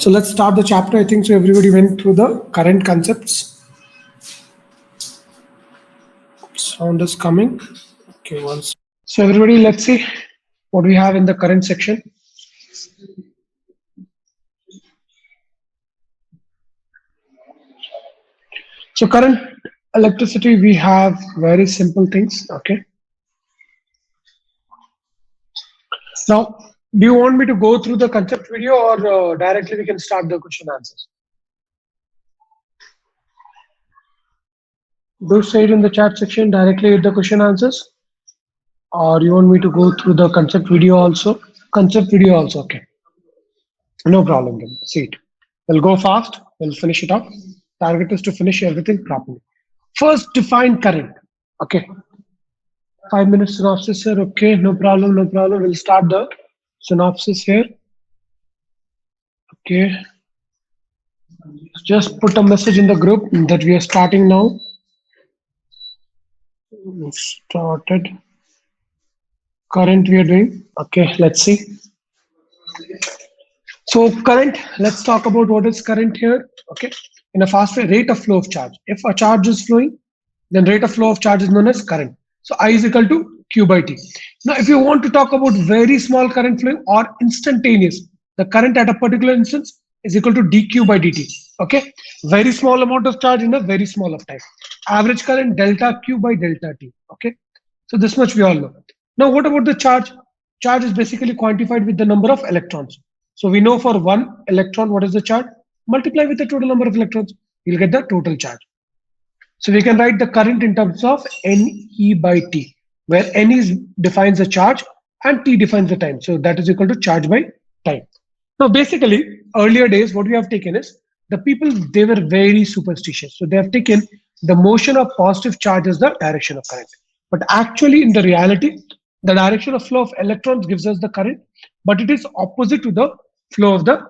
So let's start the chapter. I think so everybody went through the current concepts. Sound is coming. Okay, once. So everybody, let's see what we have in the current section. So current electricity, we have very simple things. Okay. Now, do you want me to go through the concept video or directly we can start the question answers? Do say it in the chat section directly with the question answers, or you want me to go through the concept video also? Concept video also, okay. No problem then. See it. We'll go fast. We'll finish it off. Target is to finish everything properly. First, define current. Okay. 5 minutes synopsis here. Okay. No problem. No problem. We'll start the synopsis here. Okay. Just put a message in the group that we are starting now. Started. Current we are doing. Okay. Let's see. So current, let's talk about what is current here. Okay. In a fast way, rate of flow of charge. If a charge is flowing, then rate of flow of charge is known as current. So I is equal to Q by T. Now, if you want to talk about very small current flowing or instantaneous, the current at a particular instance is equal to dQ by dt. Okay. Very small amount of charge in a very small of time. Average current delta Q by delta T. Okay. So this much we all know. Now, what about the charge? Charge is basically quantified with the number of electrons. So we know for one electron, what is the charge? Multiply with the total number of electrons, you'll get the total charge. So we can write the current in terms of NE by T, where N is defines the charge and T defines the time. So that is equal to charge by time. Now, basically, earlier days, what we have taken is the people, they were very superstitious. So they have taken the motion of positive charge as the direction of current. But actually, in the reality, the direction of flow of electrons gives us the current, but it is opposite to the flow of the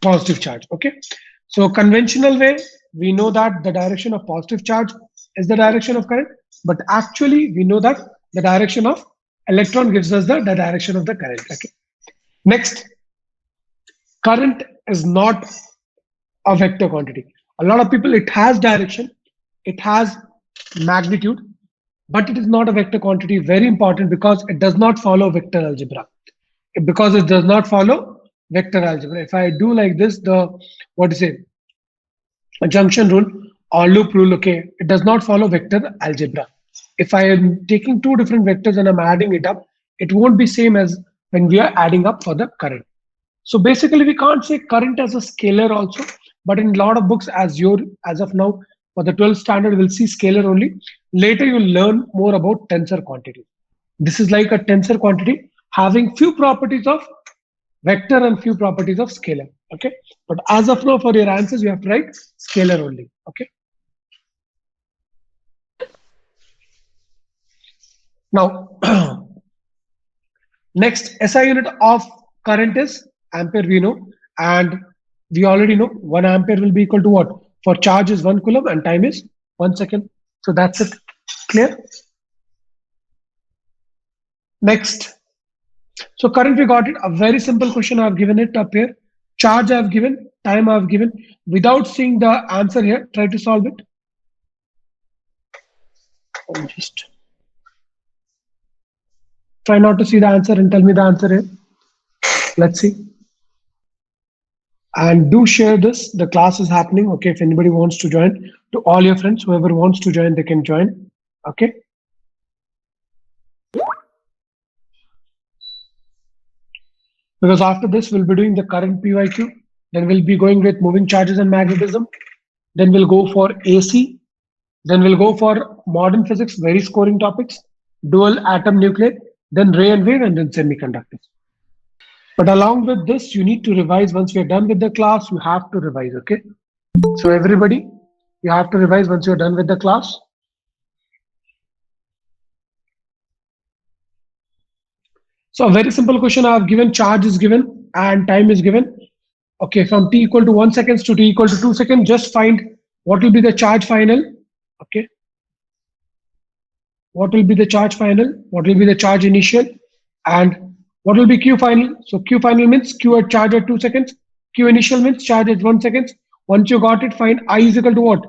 positive charge. Okay. So conventional way, we know that the direction of positive charge is the direction of current, but actually we know that the direction of electron gives us the direction of the current. Okay. Next, current is not a vector quantity. A lot of people, it has direction, it has magnitude, but it is not a vector quantity. Very important, because it does not follow vector algebra. Because it does not follow vector algebra. If I do like this, the what is it? A junction rule or loop rule, okay, it does not follow vector algebra. If I am taking two different vectors and I'm adding it up, it won't be same as when we are adding up for the current. So basically, we can't say current as a scalar also, but in a lot of books, as of now, for the 12th standard, we'll see scalar only. Later, you'll learn more about tensor quantity. This is like a tensor quantity having few properties of vector and few properties of scalar. Okay. But as of now, for your answers, you have to write scalar only. Okay. Now, next SI unit of current is ampere, we know, and we already know 1 ampere will be equal to what? For charge is 1 coulomb and time is 1 second. So that's it. Clear? Next. So current, we got it. A very simple question I've given it up here. Charge I've given, time I've given. Without seeing the answer here, try to solve it. Just try not to see the answer and tell me the answer here. Let's see. And do share this. The class is happening. Okay, if anybody wants to join, to all your friends, whoever wants to join, they can join. Okay. Because after this, we'll be doing the current PYQ. Then we'll be going with moving charges and magnetism. Then we'll go for AC. Then we'll go for modern physics, very scoring topics, dual atom nuclide, then ray and wave, and then semiconductors. But along with this, you need to revise. Once you're done with the class, you have to revise. Okay. So everybody, you have to revise once you're done with the class. So a very simple question I have given, charge is given and time is given. Okay, from t equal to 1 seconds to t equal to 2 seconds, just find what will be the charge final. Okay. What will be the charge final? What will be the charge initial? And what will be Q final? So Q final means Q at charge at 2 seconds Q initial means charge at 1 seconds. Once you got it, find I is equal to what?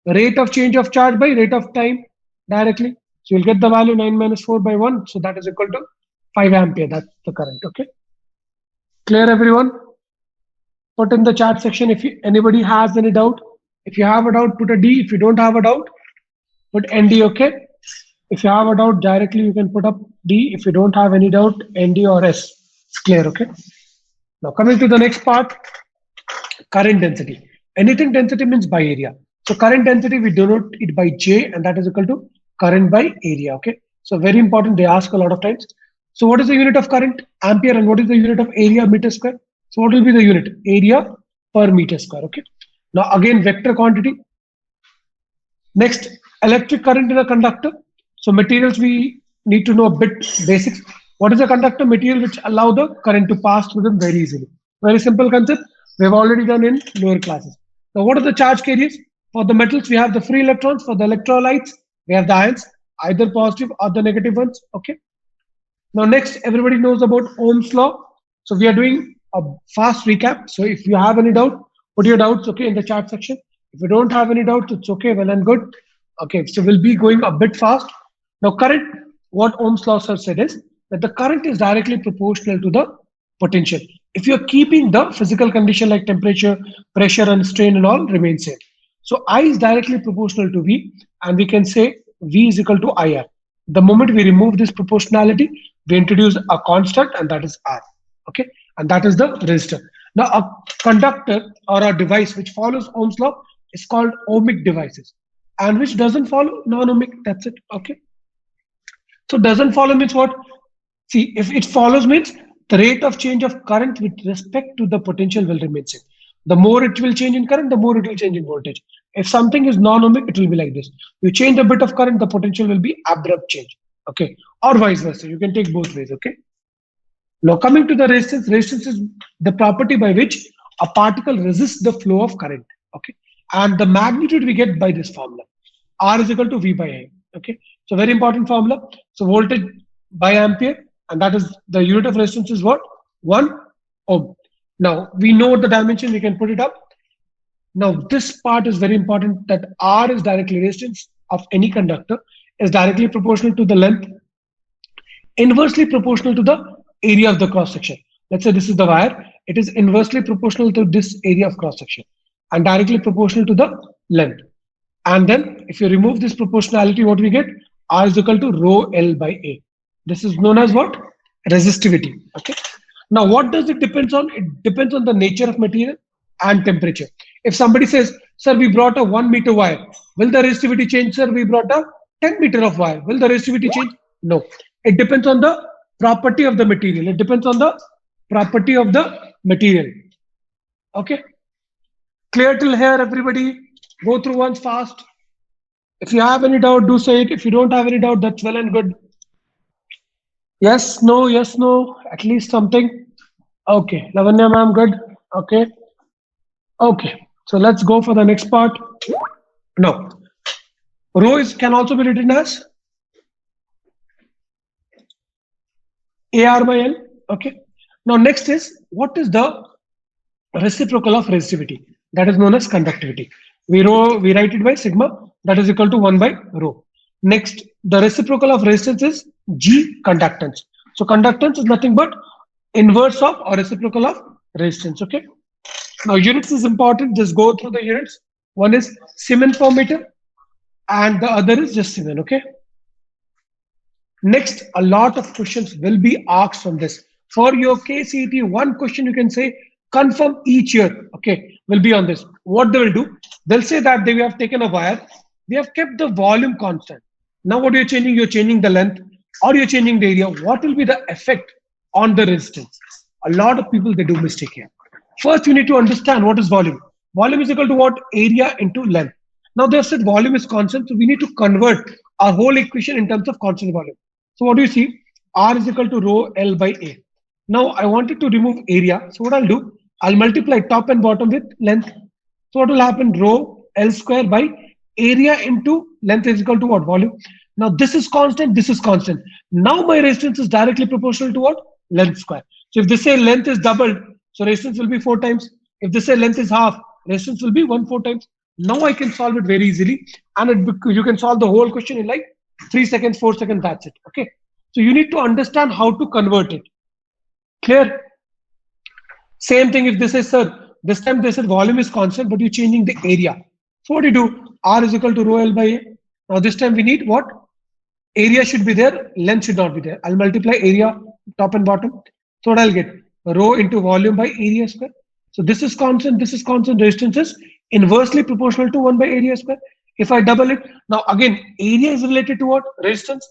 Rate of change of charge by rate of time directly. So you'll get the value 9 minus 4 by 1. So that is equal to 5 ampere. That's the current. Okay. Clear, everyone? Put in the chat section if anybody has any doubt. If you have a doubt, put a D. If you don't have a doubt, put ND. Okay. If you have a doubt, directly you can put up D. If you don't have any doubt, ND or S. It's clear. Okay. Now coming to the next part, current density. Anything density means by area. So current density, we denote it by J, and that is equal to current by area. Okay. So very important. They ask a lot of times. So what is the unit of current? Ampere. And what is the unit of area? Meter square. So what will be the unit? Area per meter square. Okay. Now again, vector quantity. Next, electric current in a conductor. So materials, we need to know a bit basics. What is a conductor? Material which allow the current to pass through them very easily. Very simple concept. We have already done in lower classes. Now, what are the charge carriers? For the metals, we have the free electrons. For the electrolytes, we have the ions, either positive or the negative ones. Okay. Now, next, everybody knows about Ohm's law. So we are doing a fast recap. So if you have any doubt, put your doubts, okay, in the chat section. If you don't have any doubts, it's okay, well and good. Okay, so we'll be going a bit fast. Now, current, what Ohm's law has said is that the current is directly proportional to the potential. If you're keeping the physical condition like temperature, pressure, and strain and all remain same. So I is directly proportional to V, and we can say V is equal to IR. The moment we remove this proportionality, we introduce a constant, and that is R. Okay, and that is the resistor. Now, a conductor or a device which follows Ohm's law is called ohmic devices, and which doesn't follow non-ohmic. That's it. Okay. So doesn't follow means what? See, if it follows means the rate of change of current with respect to the potential will remain same. The more it will change in current, the more it will change in voltage. If something is non-ohmic, it will be like this. You change a bit of current, the potential will be abrupt change. Okay, or vice versa. You can take both ways. Okay. Now coming to the resistance, resistance is the property by which a particle resists the flow of current. Okay, and the magnitude we get by this formula. R is equal to V by I. Okay, so very important formula. So voltage by ampere, and that is the unit of resistance is what? 1 ohm. Now we know the dimension, we can put it up. Now this part is very important, that R is directly resistance of any conductor is directly proportional to the length, inversely proportional to the area of the cross section. Let's say this is the wire, it is inversely proportional to this area of cross section and directly proportional to the length. And then if you remove this proportionality, what we get? R is equal to rho L by A. This is known as what? Resistivity. Okay. Now, what does it depends on? It depends on the nature of material and temperature. If somebody says, sir, we brought a 1 meter wire, will the resistivity change? Sir, we brought a 10 meter of wire, will the resistivity change? No. It depends on the property of the material. It depends on the property of the material. Okay. Clear till here, everybody? Go through once fast. If you have any doubt, do say it. If you don't have any doubt, that's well and good. Yes, no, yes, no, at least something. Okay, Lavanya ma'am, good. Okay. Okay, so let's go for the next part. Now, rho is can also be written as AR by L. Okay. Now, next is what is the reciprocal of resistivity? That is known as conductivity. We write it by sigma, that is equal to 1 by rho. Next, the reciprocal of resistance is G, conductance. So conductance is nothing but inverse of or reciprocal of resistance. Okay. Now units is important. Just go through the units. One is Siemens per meter, and the other is just Siemens. Okay. Next, a lot of questions will be asked from this. For your KCET, one question you can say confirm each year. Okay, will be on this. What they will do? They'll say that they have taken a wire. We have kept the volume constant. Now what you're changing? You're changing the length or you're changing the area. What will be the effect on the resistance? A lot of people, they do mistake here. First, you need to understand what is volume. Volume is equal to what? Area into length. Now they have said volume is constant. So we need to convert our whole equation in terms of constant volume. So what do you see? R is equal to rho L by A. Now I wanted to remove area. So what I'll do? I'll multiply top and bottom with length. So what will happen? Rho L square by area into length is equal to what? Volume. Now this is constant, this is constant. Now my resistance is directly proportional to what? Length square. So if they say length is doubled, so resistance will be 4 times. If they say length is half, resistance will be 1/4 times. Now I can solve it very easily, and you can solve the whole question in like 3 seconds, 4 seconds. That's it. Okay. So you need to understand how to convert it. Clear? Same thing if this is, sir, this time they said volume is constant, but you're changing the area. So what do you do? R is equal to rho L by A. Now this time we need what? Area should be there, length should not be there. I'll multiply area top and bottom. So what I'll get? Rho into volume by area square. So this is constant, resistance is inversely proportional to 1 by area square. If I double it, now again, area is related to what? Resistance,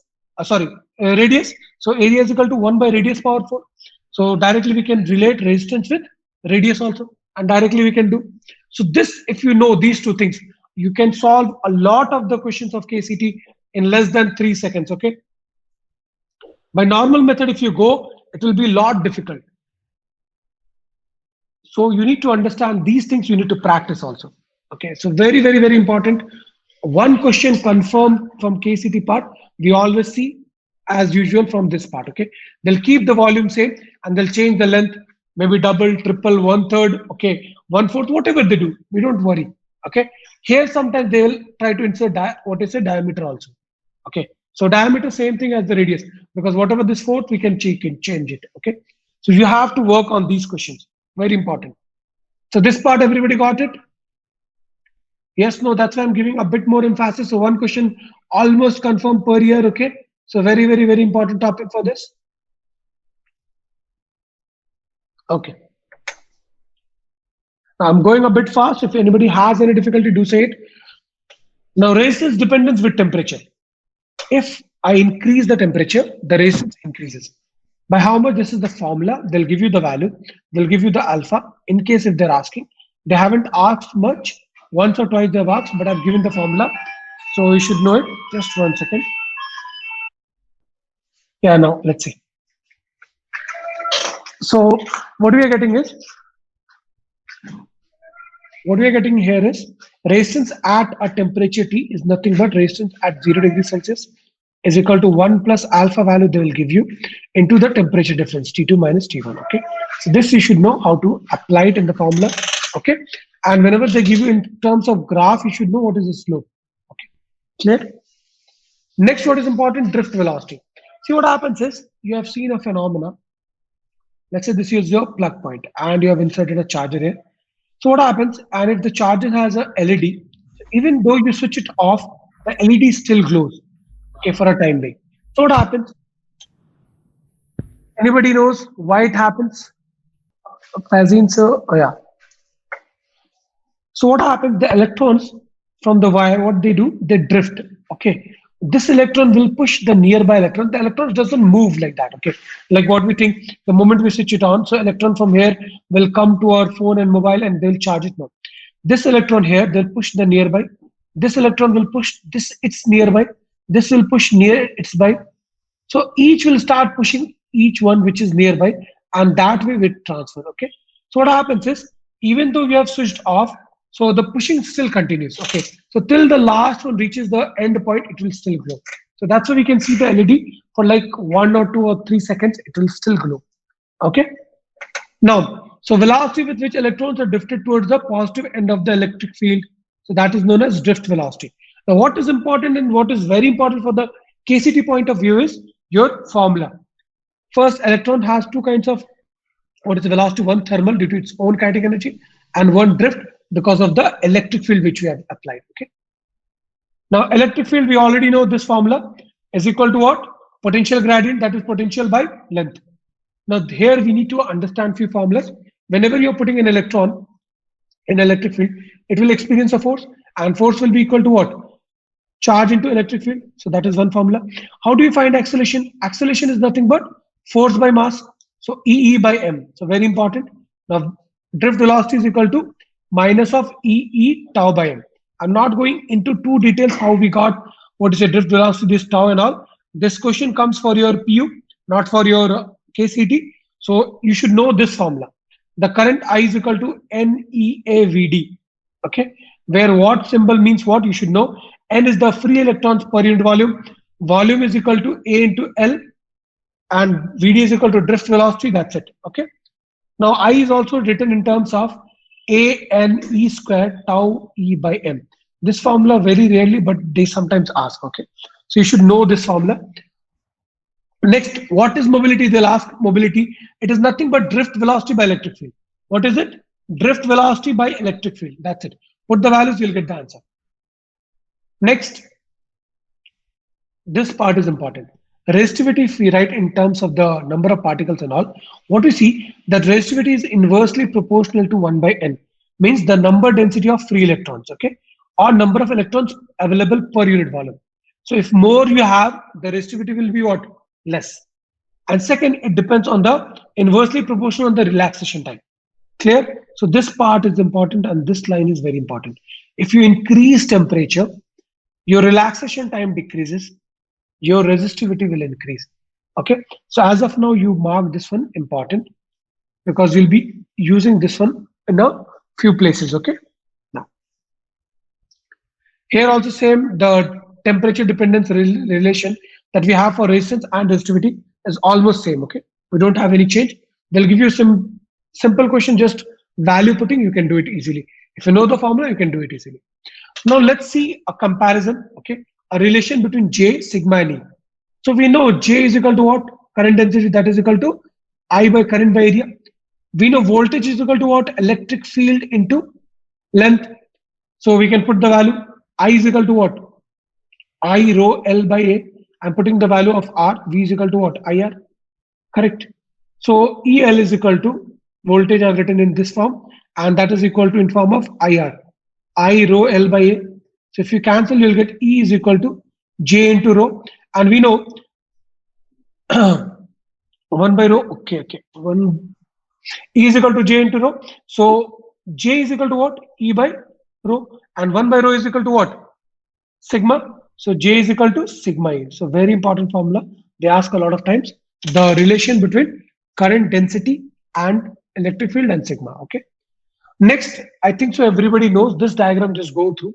radius. So area is equal to 1 by radius power 4. So directly we can relate resistance with radius also, and directly we can do. So this, if you know these two things, you can solve a lot of the questions of KCT in less than 3 seconds, okay? By normal method, if you go, it will be a lot difficult. So you need to understand these things, you need to practice also. Okay, so very, very, very important. One question confirmed from KCT part, we always see as usual from this part, okay? They'll keep the volume same and they'll change the length, maybe double, triple, 1/3, okay, 1/4, whatever they do, we don't worry, okay? Here sometimes they'll try to insert what is a diameter also, okay? So diameter, same thing as the radius, because whatever this fourth, we can change it, okay? So you have to work on these questions, very important. So this part, everybody got it? Yes, no, that's why I'm giving a bit more emphasis. So one question almost confirmed per year, okay? So very, very, very important topic for this. Okay. Now I'm going a bit fast. If anybody has any difficulty, do say it. Now resistance dependence with temperature. If I increase the temperature, the resistance increases. By how much? This is the formula. They'll give you the value. They'll give you the alpha. In case if they're asking, they haven't asked much. Once or twice they've asked, but I've given the formula. So you should know it. Just 1 second. Yeah, now let's see. So what we are getting is, resistance at a temperature T is nothing but resistance at 0 degrees Celsius is equal to 1 plus alpha value they will give you into the temperature difference, T2 minus T1, okay? So this you should know how to apply it in the formula, okay? And whenever they give you in terms of graph, you should know what is the slope, okay? Clear? Next, what is important? Drift velocity. See what happens is, you have seen a phenomena. Let's say this is your plug point and you have inserted a charger here. So what happens, and if the charger has a LED, even though you switch it off, the LED still glows, okay, for a time being. So what happens? Anybody knows why it happens? Fazin sir, oh yeah. So what happens? The electrons from the wire, what they do? They drift, okay? This electron will push the nearby electron. The electron doesn't move like that, okay? Like what we think, the moment we switch it on, so electron from here will come to our phone and mobile and they'll charge it now. This electron here, they'll push the nearby. This electron will push this, it's nearby. This will push near its by. So each will start pushing each one which is nearby, and that way we transfer, okay? So what happens is, even though we have switched off, so the pushing still continues, okay? So till the last one reaches the end point, it will still glow. So that's why we can see the LED for like 1 or 2 or 3 seconds, it will still glow, okay? Now, so velocity with which electrons are drifted towards the positive end of the electric field, so that is known as drift velocity. Now, what is important and what is very important for the KCT point of view is your formula. First, electron has two kinds of, what is the velocity? One thermal due to its own kinetic energy, and one drift because of the electric field which we have applied, okay? Now, electric field, we already know this formula is equal to what? Potential gradient, that is potential by length. Now, here we need to understand few formulas. Whenever you're putting an electron in electric field, it will experience a force, and force will be equal to what? Charge into electric field. So that is one formula. How do you find acceleration? Acceleration is nothing but force by mass. So EE by m. So very important. Now, drift velocity is equal to minus of EE tau by m. I'm not going into too details how we got what is a drift velocity, this tau and all. This question comes for your PU, not for your KCT. So you should know this formula. The current I is equal to NEAVD. Okay, where what symbol means what you should know. N is the free electrons per unit volume. Volume is equal to A into L, and VD is equal to drift velocity. That's it. Okay. Now I is also written in terms of ANE square tau E by M. This formula very rarely, but they sometimes ask. Okay, so you should know this formula. Next, what is mobility? They'll ask mobility. It is nothing but drift velocity by electric field. What is it? Drift velocity by electric field. That's it. Put the values, you'll get the answer. Next, this part is important. Resistivity, if we write in terms of the number of particles and all, what we see that resistivity is inversely proportional to 1 by n, means the number density of free electrons, okay, or number of electrons available per unit volume. So if more you have, the resistivity will be what? Less. And second, it depends on the inversely proportional on the relaxation time. Clear? So this part is important and this line is very important. If you increase temperature, your relaxation time decreases, your resistivity will increase. Okay, so as of now, you mark this one important because we'll be using this one in a few places. Okay, now here also same, the temperature dependence relation that we have for resistance and resistivity is almost same. Okay, we don't have any change. They'll give you some simple question, just value putting, you can do it easily. If you know the formula, you can do it easily. Now let's see a comparison, okay, a relation between J, sigma and E. So we know J is equal to what? Current density, that is equal to I by current by area. We know voltage is equal to what? Electric field into length. So we can put the value I is equal to what? I rho L by A. I'm putting the value of R. V is equal to what? IR. Correct. So EL is equal to voltage I've written in this form, and that is equal to in form of IR. I rho L by A. So if you cancel, you'll get E is equal to J into rho. And we know 1 by rho, okay, 1 E is equal to J into rho. So J is equal to what? E by rho. And 1 by rho is equal to what? Sigma. So J is equal to sigma E. So very important formula. They ask a lot of times. The relation between current density and electric field and sigma. Okay. Next, I think so everybody knows this diagram, just go through.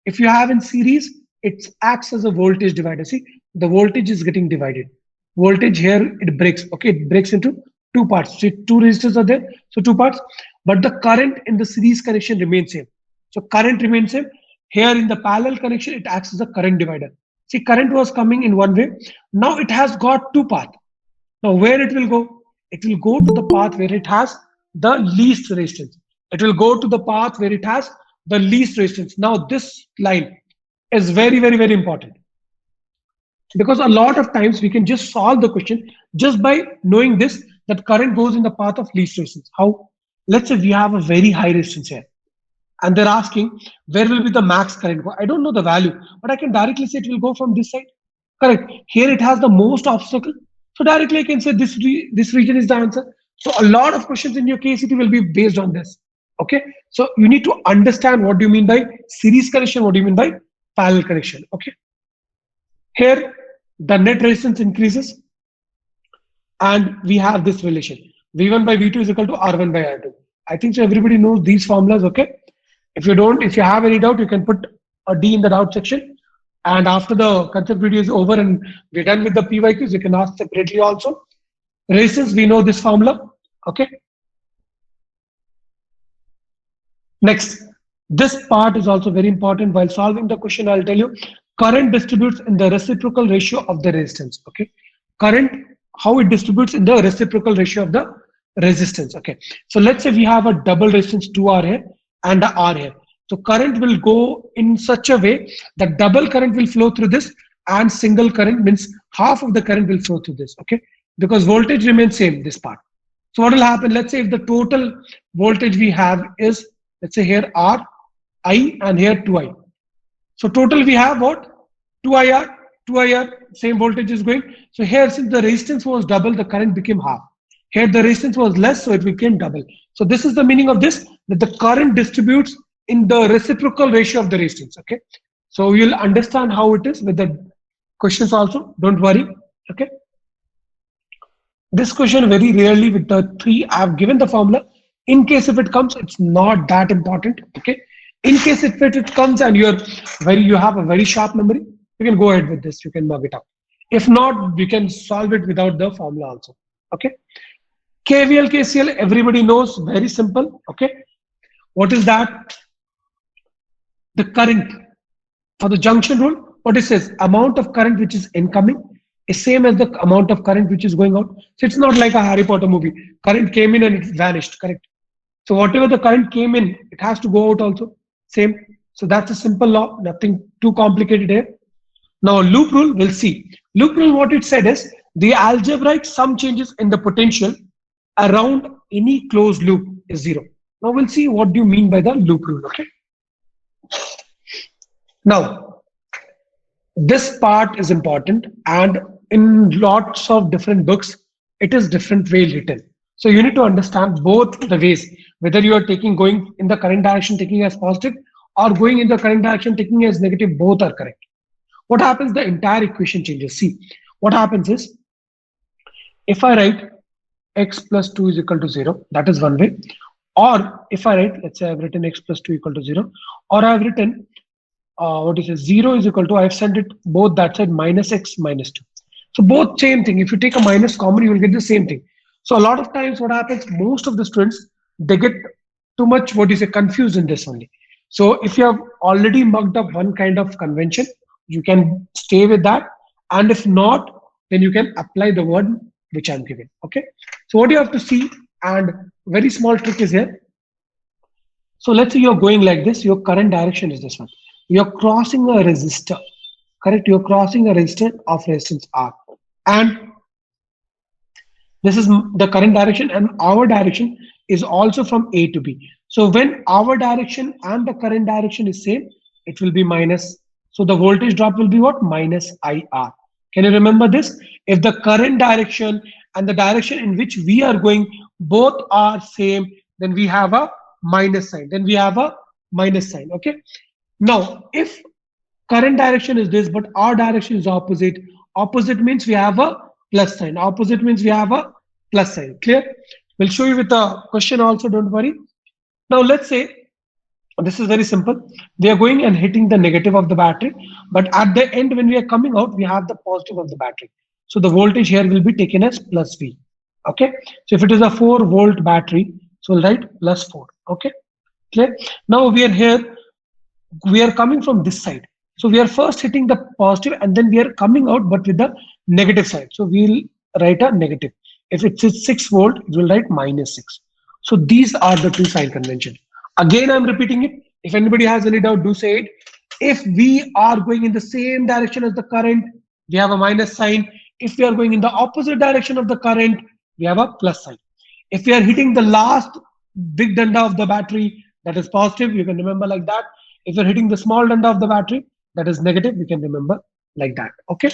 If you have in series, it acts as a voltage divider. See, the voltage is getting divided. Voltage here, it breaks. Okay, it breaks into two parts. See, two resistors are there, so two parts. But the current in the series connection remains same. So current remains same. Here in the parallel connection, it acts as a current divider. See, current was coming in one way. Now it has got two paths. Now where it will go? It will go to the path where it has the least resistance. It will go to the path where it has the least resistance. Now this line is very, very, very important, because a lot of times we can just solve the question just by knowing this, that current goes in the path of least resistance. How? Let's say we have a very high resistance here and they're asking where will be the max current go. I don't know the value, but I can directly say it will go from this side. Correct. Here it has the most obstacle, so directly I can say this region is the answer. So a lot of questions in your KCT will be based on this. Okay, so you need to understand what do you mean by series connection, what do you mean by parallel connection. Okay, here the net resistance increases and we have this relation, V1 by V2 is equal to R1 by R2. I think so everybody knows these formulas. Okay, if you have any doubt, you can put a D in the doubt section, and after the concept video is over and we're done with the PYQs, you can ask separately also. Resistance, we know this formula. Okay, next, this part is also very important. While solving the question, I'll tell you, current distributes in the reciprocal ratio of the resistance. Okay, current, how it distributes in the reciprocal ratio of the resistance. Okay, so let's say we have a double resistance 2R here and a R here. So current will go in such a way that double current will flow through this and single current means half of the current will flow through this. Okay, because voltage remains same, this part. So what will happen? Let's say if the total voltage we have is, let's say here R, I, and here 2I. So total we have what? 2IR, same voltage is going. So here, since the resistance was double, the current became half. Here the resistance was less, so it became double. So this is the meaning of this, that the current distributes in the reciprocal ratio of the resistance. Okay, so you'll understand how it is with the questions also, don't worry. Okay, this question very rarely with the three, I've given the formula. In case if it comes, it's not that important. Okay, in case if it comes and you have a very sharp memory, you can go ahead with this, you can mug it up. If not, we can solve it without the formula also. Okay, KVL, KCL, everybody knows, very simple. Okay, What is that? The current or the junction rule. What it says, amount of current which is incoming is same as the amount of current which is going out. So it's not like a Harry Potter movie. Current came in and it vanished, correct? So whatever the current came in, it has to go out also. Same. So that's a simple law, nothing too complicated here. Now loop rule, we'll see. Loop rule, what it said is the algebraic sum changes in the potential around any closed loop is zero. Now we'll see what do you mean by the loop rule. Okay. Now this part is important, and in lots of different books, it is different way written. So you need to understand both the ways, whether you are taking going in the current direction, taking as positive, or going in the current direction, taking as negative, both are correct. What happens? The entire equation changes. See, what happens is, if I write x plus 2 is equal to 0, that is one way. Or if I write, let's say I've written x plus 2 equal to 0, or I've written what is it, 0 is equal to, I've sent it both that side minus x minus 2. So both same thing. If you take a minus common, you will get the same thing. So a lot of times what happens, most of the students, they get too much, what is it, confused in this only. So if you have already mucked up one kind of convention, you can stay with that. And if not, then you can apply the word which I'm giving. Okay. So what you have to see, and very small trick is here. So let's say you're going like this, your current direction is this one. You're crossing a resistor, correct? You're crossing a resistor of resistance R. And this is the current direction, and our direction is also from A to B. So when our direction and the current direction is same, it will be minus. So the voltage drop will be what? Minus IR. Can you remember this? If the current direction and the direction in which we are going both are same, then we have a minus sign. Then we have a minus sign. Okay. Now, if current direction is this, but our direction is opposite, opposite means we have a plus sign. Opposite means we have a plus sign. Clear? We'll show you with a question also, don't worry. Now, let's say, this is very simple. We are going and hitting the negative of the battery, but at the end, when we are coming out, we have the positive of the battery. So the voltage here will be taken as plus V. Okay. So if it is a 4-volt battery, so we'll write plus 4. Okay. Clear? Now we are here. We are coming from this side. So we are first hitting the positive and then we are coming out, but with the negative side. So we'll write a negative. If it's 6 volt, we'll write minus 6. So these are the two sign conventions. Again, I'm repeating it. If anybody has any doubt, do say it. If we are going in the same direction as the current, we have a minus sign. If we are going in the opposite direction of the current, we have a plus sign. If we are hitting the last big danda of the battery, that is positive, you can remember like that. If you're hitting the small danda of the battery, that is negative, we can remember like that. Okay.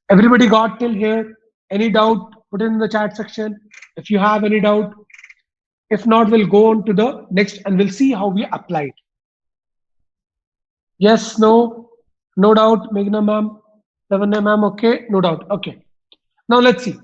Everybody got till here? Any doubt? Put it in the chat section if you have any doubt. If not, we'll go on to the next and we'll see how we apply it. Yes, no, no doubt. Meghna ma'am, Lavanya ma'am, okay, no doubt. Okay. Now let's see.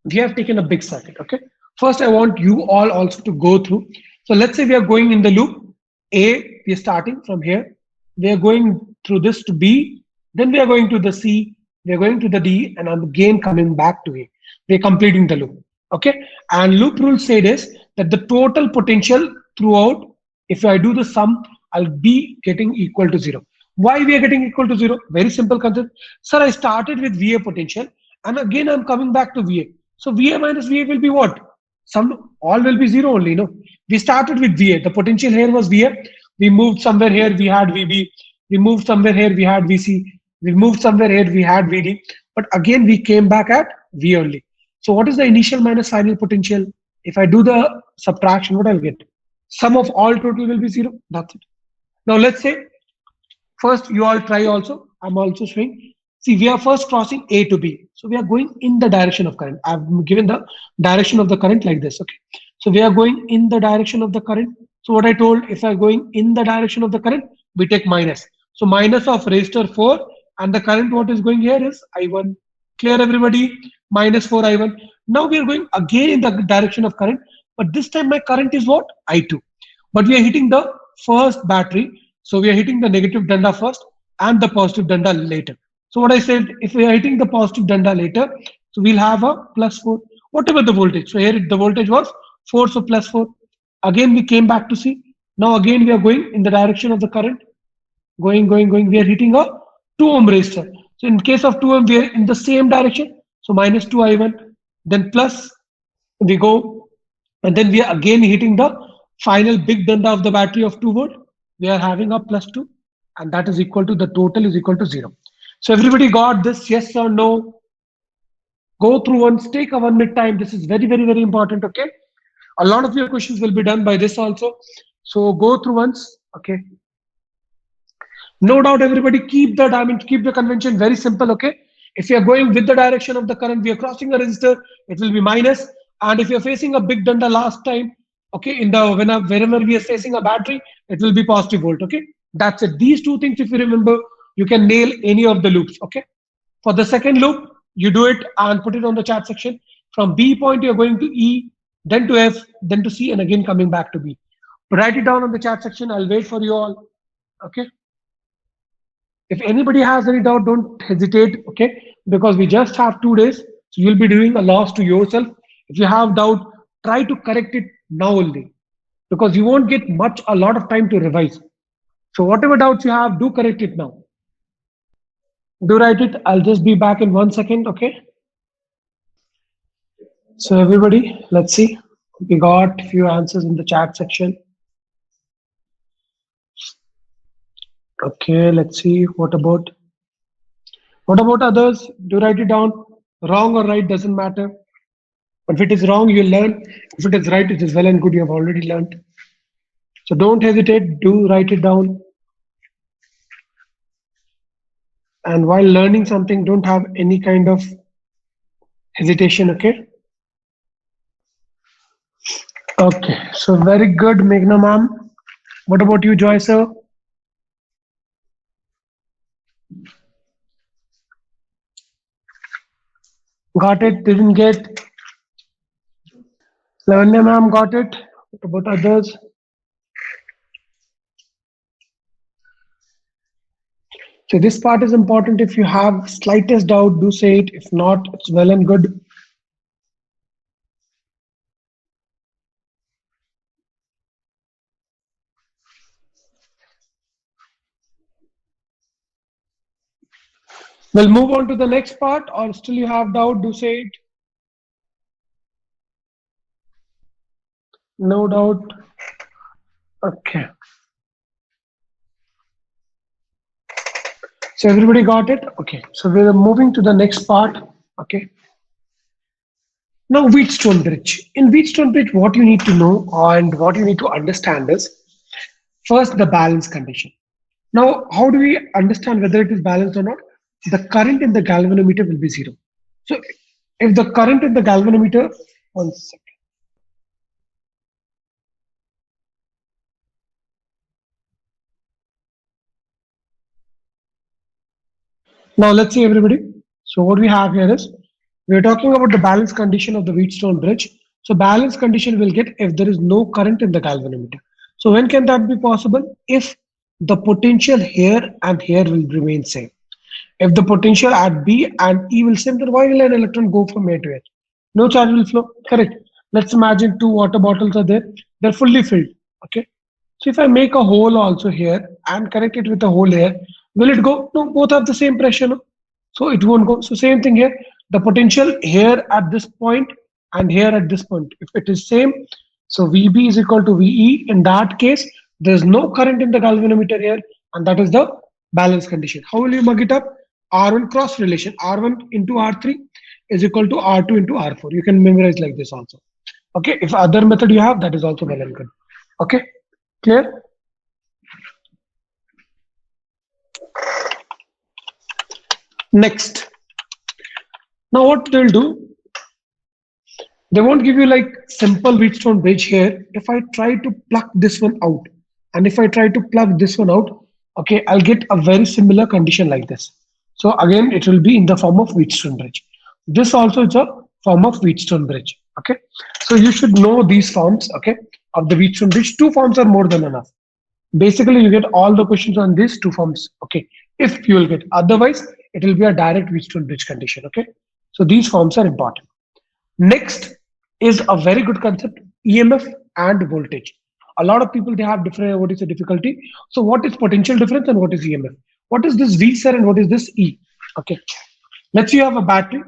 We have taken a big circuit. Okay. First, I want you all also to go through. So let's say we are going in the loop A, we are starting from here. We are going through this to B, then we are going to the C, we are going to the D, and again coming back to A. We are completing the loop. Okay. And loop rule said is that the total potential throughout, if I do the sum, I'll be getting equal to 0. Why we are getting equal to 0? Very simple concept. Sir, I started with VA potential and again I'm coming back to VA. So VA minus VA will be what? Some all will be 0 only. No, we started with VA. The potential here was VA. We moved somewhere here, we had VB. We moved somewhere here, we had VC. We moved somewhere here, we had VD. But again, we came back at V only. So what is the initial minus final potential? If I do the subtraction, what I'll get? Sum of all total will be 0. That's it. Now let's say, first you all try also. I'm also showing. See, we are first crossing A to B. So we are going in the direction of current. I've given the direction of the current like this. Okay. So we are going in the direction of the current. So what I told, if I'm going in the direction of the current, we take minus. So minus of resistor 4 and the current what is going here is I1. Clear everybody? Minus 4 I1. Now we are going again in the direction of current, but this time my current is what? I2. But we are hitting the first battery. So we are hitting the negative danda first and the positive danda later. So what I said, if we are hitting the positive danda later, so we'll have a plus 4, whatever the voltage. So here the voltage was 4, so plus 4. Again, we came back to C. Now again we are going in the direction of the current, going. We are hitting a 2 ohm resistor. So in case of 2 ohm, we are in the same direction. So minus 2i1, then plus we go, and then we are again hitting the final big danda of the battery of 2 volt. We are having a plus 2, and that is equal to the total is equal to 0. So everybody got this? Yes or no? Go through once, take a 1 minute time. This is very important. Okay. A lot of your questions will be done by this also. So go through once. Okay. No doubt, everybody keep the diamond, keep the convention very simple. Okay. If you are going with the direction of the current, we are crossing a resistor, it will be minus. And if you're facing a big danda last time, okay, in the whenever we are facing a battery, it will be positive volt. Okay. That's it. These two things, if you remember, you can nail any of the loops. Okay. For the second loop, you do it and put it on the chat section. From B point, you're going to E, then to F, then to C, and again coming back to B. Write it down on the chat section. I'll wait for you all. Okay. If anybody has any doubt, don't hesitate. Okay. Because we just have 2 days. So you'll be doing a loss to yourself. If you have doubt, try to correct it now only. Because you won't get a lot of time to revise. So whatever doubts you have, do correct it now. Do write it. I'll just be back in 1 second. Okay. So everybody, let's see. We got a few answers in the chat section. Okay, let's see. What about others? Do write it down. Wrong or right doesn't matter. If it is wrong, you'll learn. If it is right, it is well and good. You have already learned. So don't hesitate. Do write it down. And while learning something, don't have any kind of hesitation. Okay. Okay. So very good, Meghna ma'am. What about you, Joy sir? Got it? Didn't get? Lavanya ma'am got it. What about others? So this part is important. If you have slightest doubt, do say it. If not, it's well and good. We'll move on to the next part, or still you have doubt, do say it. No doubt. Okay. So everybody got it? Okay. So we're moving to the next part. Okay. Now Wheatstone bridge. In Wheatstone bridge, what you need to know and what you need to understand is first the balance condition. Now, how do we understand whether it is balanced or not? The current in the galvanometer will be 0. So if the current in the galvanometer, 1 second. Now let's see everybody. So what we have here is, we're talking about the balance condition of the Wheatstone bridge. So balance condition will get if there is no current in the galvanometer. So when can that be possible? If the potential here and here will remain same. If the potential at B and E will same, then why will an electron go from here to here? No charge will flow. Correct. Let's imagine 2 water bottles are there. They're fully filled. Okay. So if I make a hole also here and connect it with a hole here, will it go? No, both have the same pressure. No? So it won't go. So same thing here. The potential here at this point and here at this point, if it is same, so VB is equal to VE. In that case, there's no current in the galvanometer here, and that is the balance condition. How will you mug it up? R1 cross relation. R1 into R3 is equal to R2 into R4. You can memorize like this also. Okay. If other method you have, that is also well and good. Okay. Clear? Next. Now what they'll do, they won't give you like simple Wheatstone bridge here. If I try to pluck this one out, and if I try to plug this one out, okay, I'll get a very similar condition like this. So again, it will be in the form of Wheatstone bridge. This also is a form of Wheatstone bridge. Okay. So you should know these forms, okay, of the Wheatstone bridge. 2 forms are more than enough. Basically, you get all the questions on these 2 forms. Okay. If you will get, otherwise, it will be a direct Wheatstone bridge condition. Okay. So these forms are important. Next is a very good concept, EMF and voltage. a lot of people, they have different, what is the difficulty. So what is potential difference and what is EMF? What is this V, sir, and what is this E? Okay, let's say you have a battery.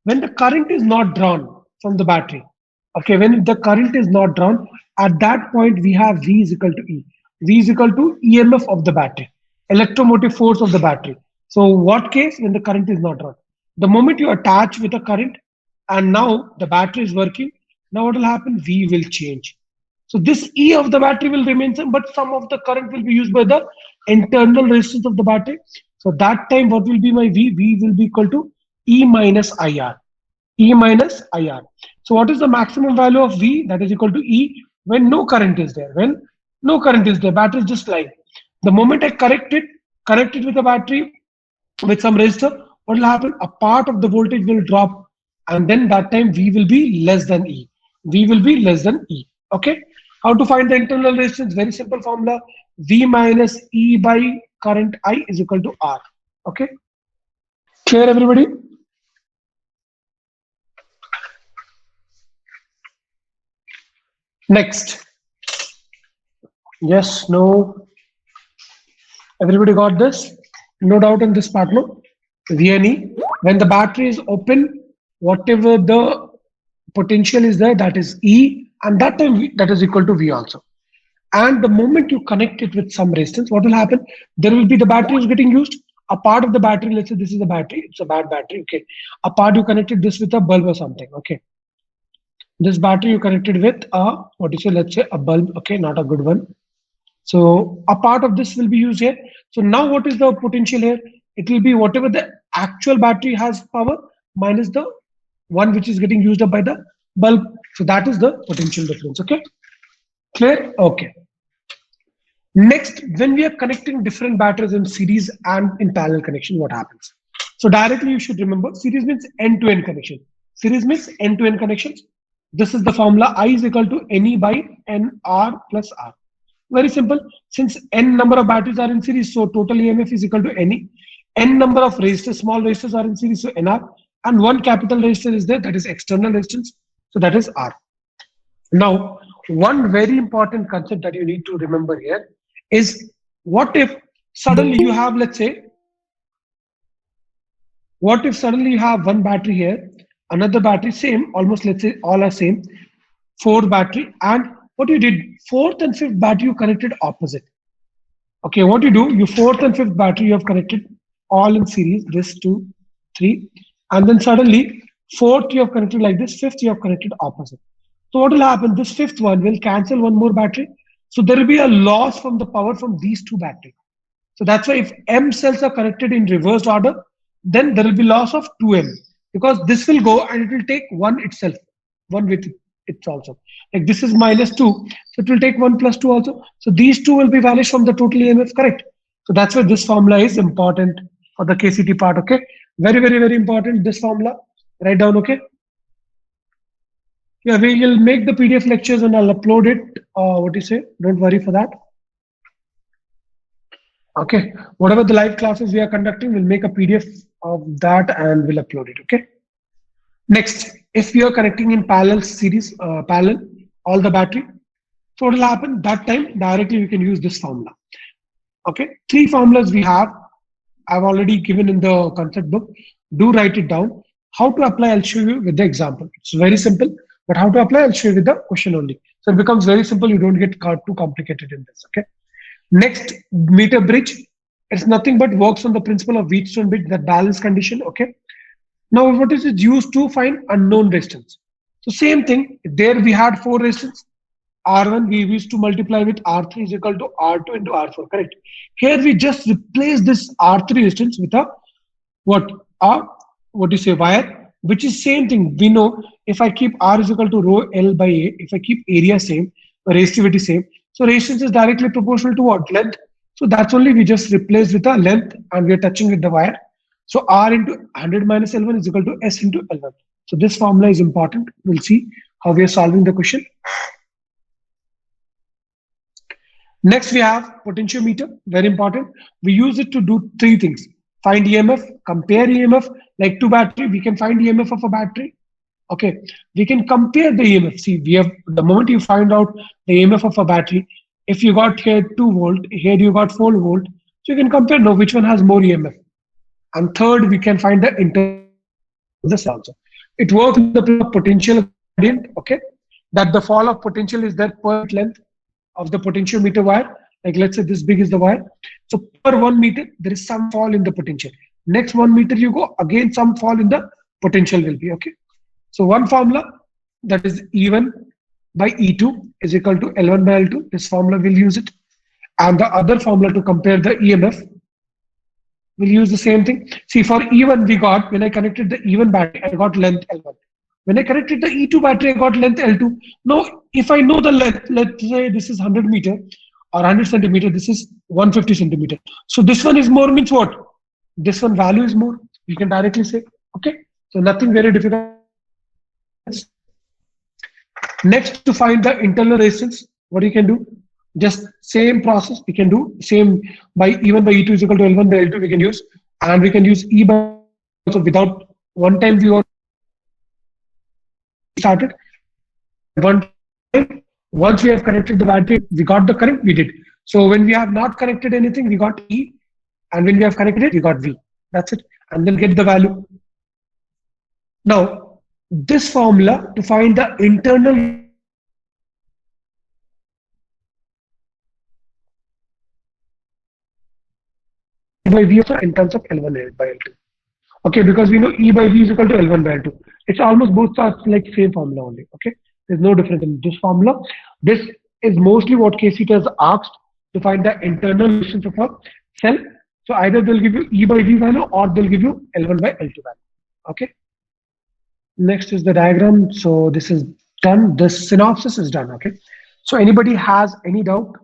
When the current is not drawn from the battery, okay, when the current is not drawn, at that point we have V is equal to E. V is equal to EMF of the battery, electromotive force of the battery. So what case? When the current is not drawn. The moment you attach with a current and now the battery is working, now what will happen? V will change. So this E of the battery will remain same, but some of the current will be used by the internal resistance of the battery. So that time, what will be my V? V will be equal to E minus IR. E minus IR. So what is the maximum value of V? That is equal to E when no current is there. When no current is there, battery is just lying. The moment I connect it with a battery with some resistor, what will happen? A part of the voltage will drop, and then that time V will be less than E. V will be less than E. Okay. How to find the internal resistance? Very simple formula. V minus E by current I is equal to R. Okay. Clear, everybody? Next. Yes, no. Everybody got this? No doubt in this part, no? VNE. When the battery is open, whatever the potential is there, that is E, and that time that is equal to V also. And the moment you connect it with some resistance, what will happen? There will be the battery is getting used. A part of the battery, let's say this is a battery, it's a bad battery, okay. A part you connected this with a bulb or something, okay. This battery you connected with a, what you say, let's say a bulb, okay, not a good one. So a part of this will be used here. So now what is the potential here? It will be whatever the actual battery has power minus the one which is getting used up by the bulb. So that is the potential difference, okay. Clear? Okay. Next, when we are connecting different batteries in series and in parallel connection, what happens? So directly you should remember, series means end-to-end connection. Series means end-to-end connections. This is the formula I is equal to NE by NR plus R. Very simple. Since N number of batteries are in series, so total EMF is equal to NE. N number of resistors, small resistors are in series, so NR. And one capital resistor is there, that is external resistance, so that is R. Now, one very important concept that you need to remember here is, what if suddenly you have, let's say, what if suddenly you have one battery here, another battery, same, almost, let's say all are same, 4 battery, and what you did, 4th and 5th battery you connected opposite. Okay, what you do, your 4th and 5th battery you have connected all in series, this 2, 3, and then suddenly 4th you have connected like this, 5th you have connected opposite. So what will happen? This 5th one will cancel one more battery. So there will be a loss from the power from these 2 batteries. So that's why if M cells are connected in reversed order, then there will be loss of 2M, because this will go and it will take 1 itself, 1 with it also. Like this is minus 2, so it will take 1 plus 2 also. So these 2 will be vanished from the total EMF, correct? So that's why this formula is important for the KCT part, okay? Very, very, very important, this formula. Write down, okay? Yeah, we will make the PDF lectures and I'll upload it. What do you say? Don't worry for that. Okay, whatever the live classes we are conducting, we'll make a PDF of that and we'll upload it, okay? Next, if we are connecting in parallel series, parallel, all the battery, so what will happen? That time, directly we can use this formula. Okay, 3 formulas we have. I've already given in the concept book. Do write it down. How to apply, I'll show you with the example. It's very simple, but how to apply, I'll show you with the question only. So it becomes very simple. You don't get too complicated in this, okay? Next, meter bridge. It's nothing but works on the principle of Wheatstone bridge, that balance condition, okay? Now, what is it used to find unknown resistance? So same thing, there we had 4 resistance. R1 we used to multiply with R3 is equal to R2 into R4, correct? Here we just replace this R3 resistance with a what do you say, wire, which is same thing. We know if I keep R is equal to rho L by A, if I keep area same, resistivity same, so resistance is directly proportional to what? Length. So that's only we just replace with a length and we are touching with the wire. So R into 100 minus L1 is equal to S into L1. So this formula is important. We'll see how we are solving the question. Next, we have potentiometer, very important. We use it to do 3 things. Find EMF, compare EMF, like 2 battery, we can find EMF of a battery. Okay, we can compare the EMF. See, we have the moment you find out the EMF of a battery, if you got here 2 volt, here you got 4 volt, so you can compare now which one has more EMF. And third, we can find the internal this also. It works in the plane of potential gradient, okay, that the fall of potential is there per length of the potentiometer wire. Like let's say this big is the wire. So per 1 meter, there is some fall in the potential. Next 1 meter you go, again some fall in the potential will be, okay. So one formula, that is E1 by E2 is equal to L1 by L2. This formula we'll use it. And the other formula to compare the EMF, we'll use the same thing. See, for E1 we got, when I connected the E1 battery, I got length L1. When I connected the E2 battery, I got length L2. Now, if I know the length, let's say this is 100 meter or 100 centimeter, this is 150 centimeter. So this one is more means what? This one value is more. You can directly say, okay. So nothing very difficult. Next, to find the internal resistance, what you can do? Just same process we can do. Same by E1 by E2 is equal to L1 by L2 we can use. And we can use E by also without one time we started. One time, once we have connected the battery, we got the current, we did. So when we have not connected anything, we got E. And when we have connected it, we got V. That's it. And then get the value. Now, this formula to find the internal by V in terms of L1 by L2. Okay, because we know E by V is equal to L1 by L2. It's almost both are like same formula only. Okay, there's no difference in this formula. This is mostly what KCT has asked to find the internal resistance of a cell. So either they'll give you E by V value or they'll give you L1 by L2 value. Okay. Next is the diagram. So this is done. This synopsis is done. Okay. So anybody has any doubt?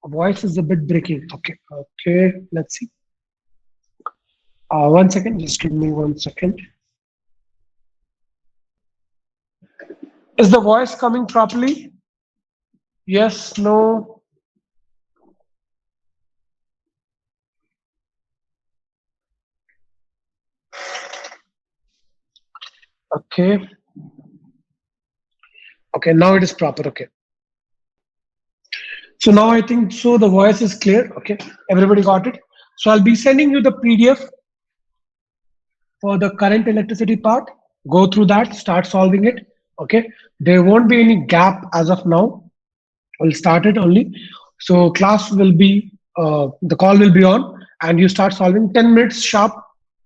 Voice is a bit breaking. Okay. Okay. Let's see. 1 second. Just give me 1 second. Is the voice coming properly? Yes, no. Okay. Okay, now it is proper. Okay. So now I think so the voice is clear. Okay. Everybody got it. So I'll be sending you the PDF for the current electricity part. Go through that, start solving it. Okay. There won't be any gap as of now. We'll start it only. So class will be, the call will be on and you start solving 10 minutes sharp.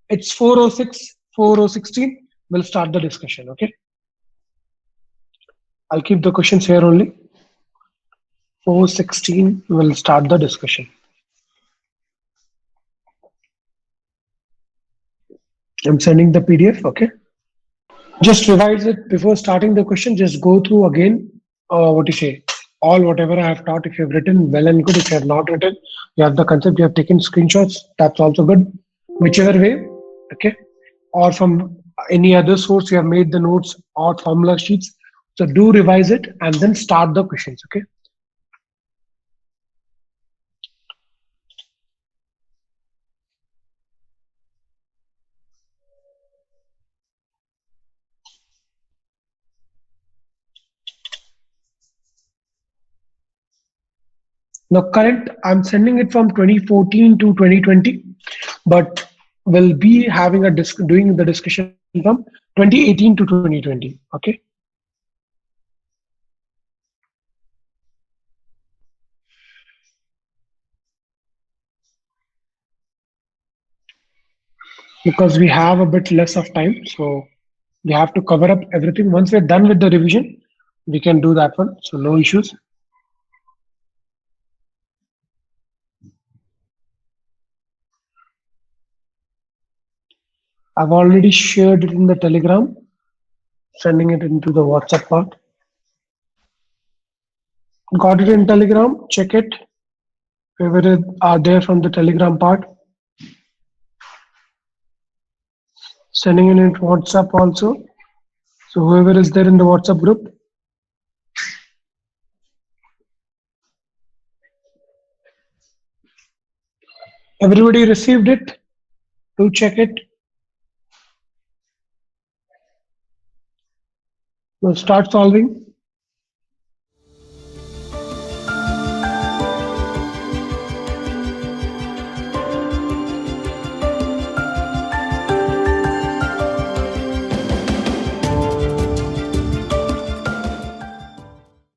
It's 4:06, 4:16. We'll start the discussion. Okay. I'll keep the questions here only. 4:16, we'll start the discussion. I'm sending the PDF. Okay. Just revise it before starting the question. Just go through again. What you say? All whatever I have taught. If you've written, well and good. If you have not written, you have the concept. You have taken screenshots. That's also good. Whichever way. Okay. Or from any other source, you have made the notes or formula sheets. So do revise it and then start the questions. Okay. Now, current, I'm sending it from 2014 to 2020, but we'll be having a doing the discussion from 2018 to 2020. Okay. Because we have a bit less of time, so we have to cover up everything. Once we're done with the revision, we can do that one. So no issues. I've already shared it in the Telegram, sending it into the WhatsApp part. Got it in Telegram, check it. Whoever are there from the Telegram part. Sending it in WhatsApp also. So whoever is there in the WhatsApp group. Everybody received it? Do check it. Now start solving.